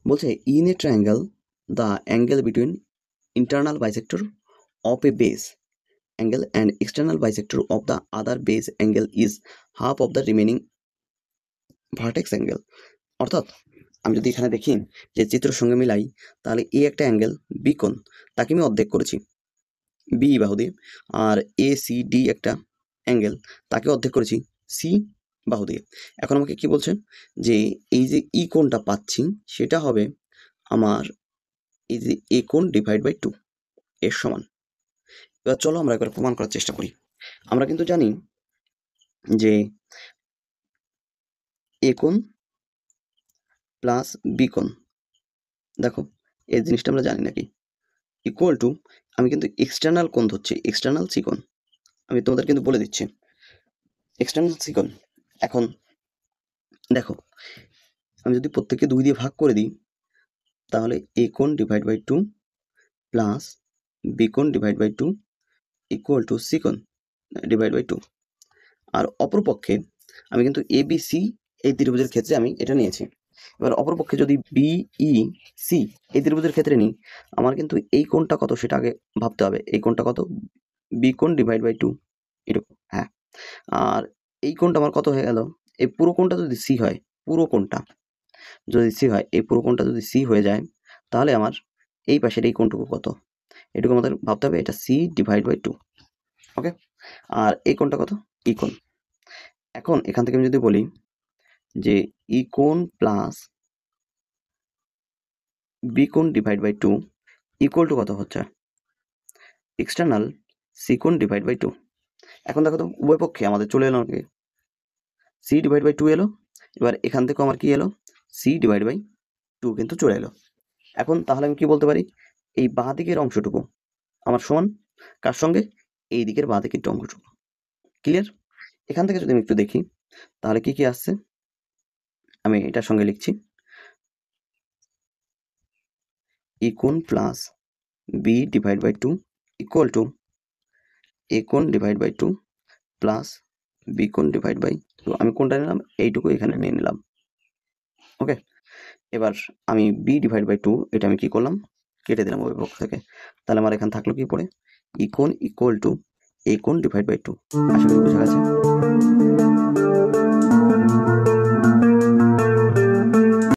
বলছে in a triangle the angle between internal bisector of A base angle and external bisector of the other base angle is half of the remaining vertex angle. অর্থাৎ আমি যদি এখানে দেখি যে চিত্রের সঙ্গে মিলাই, তাহলে এ একটা অ্যাঙ্গেল বি কোণ, তাকে আমি অর্ধেক করেছি বি বাহু দিয়ে, আর এ সি ডি একটা অ্যাঙ্গেল, তাকে অর্ধেক করেছি সি বাহু দিয়ে। এখন আমাকে কি বলছে যে এই যে ই কোণটা পাচ্ছি সেটা হবে আমার এই যে এ কোণ ডিভাইড বাই 2 এর সমান। এবার চলো আমরা একবার প্রমাণ করার চেষ্টা করি। আমরা কিন্তু জানি যে এ কোণ প্লাস বি কোণ, দেখো এই জিনিসটা আমরা জানি নাকি, ইকুয়াল টু, আমি কিন্তু এক্সটার্নাল কোণ ধরছি, এক্সটার্নাল সি কোণ, আমি তোমাদের কিন্তু বলে দিচ্ছি এক্সটার্নাল সি কোণ। এখন দেখো আমি যদি প্রত্যেককে 2 দিয়ে ভাগ করে দিই, তাহলে এ কোণ ডিভাইড বাই 2 প্লাস বি কোণ divide by 2 equal to C কোণ ডিভাইড বাই 2। আর অপরপক্ষে আমি কিন্তু এ বি সি এই ত্রিভুজের ক্ষেত্রে আমি এটা নিয়েছি। এবার অপরপক্ষে যদি বি ই সি এই ত্রিভুজের ক্ষেত্রে নিই, আমার কিন্তু এই কোণটা কত সেটা আগে ভাবতে হবে। এই কোণটা কত, বি কোণ ডিভাইড বাই 2 এরকম, হ্যাঁ। আর এই কোণটা আমার কত হয়ে গেল, এই পুরো কোণটা যদি সি হয়, পুরো কোণটা যদি সি হয়, এই পুরো কোণটা যদি সি হয়ে যায়, তাহলে আমার এই পাশের এই কোণটুকু কত, এটুকু আমাদের ভাবতে হবে, এটা সি ডিভাইড বাই 2। ওকে, আর এই কোণটা কত, ই কোণ। এখন এখান থেকে আমি যদি বলি যে ই কোণ প্লাস বি কোণ ডিভাইড বাই 2 ইকুয়াল টু কত হচ্ছে, এক্সটার্নাল সি কোণ ডিভাইড বাই 2। এখন দেখো তো উভয় পক্ষে আমাদের চলে এলো নাকি, সি ডিভাইড বাই 2 এলো। এবার এখান থেকে আমার কি এলো, সি ডিভাইড বাই 2 কিন্তু চলে এলো। এখন তাহলে আমি কি বলতে পারি, এই বাঁ দিকের অংশটুকু আমার সমান কার সঙ্গে, এই দিকের বাঁ দিকের অংশটুকু। ক্লিয়ার? এখান থেকে যদি আমি একটু দেখি তাহলে কি কি আসছে, আমি এটার সঙ্গে লিখছি ই কোণ plus b divide by 2 equal to a কোণ ডিভাইড বাই 2 প্লাস বি কোণ ডিভাইড বাই 2। আমি কোনটা নিলাম, এইটুকু এখানে নিয়ে নিলাম। ওকে, এবার আমি বি ডিভাইড বাই 2 এটা আমি কি করলাম, কেটে দিলাম ওই পক্ষ থেকে। তাহলে আমার এখানে থাকলো কি পড়ে, ই কোণ ইকুয়াল টু এ কোণ ডিভাইড বাই 2। আশা করি বোঝা গেছে।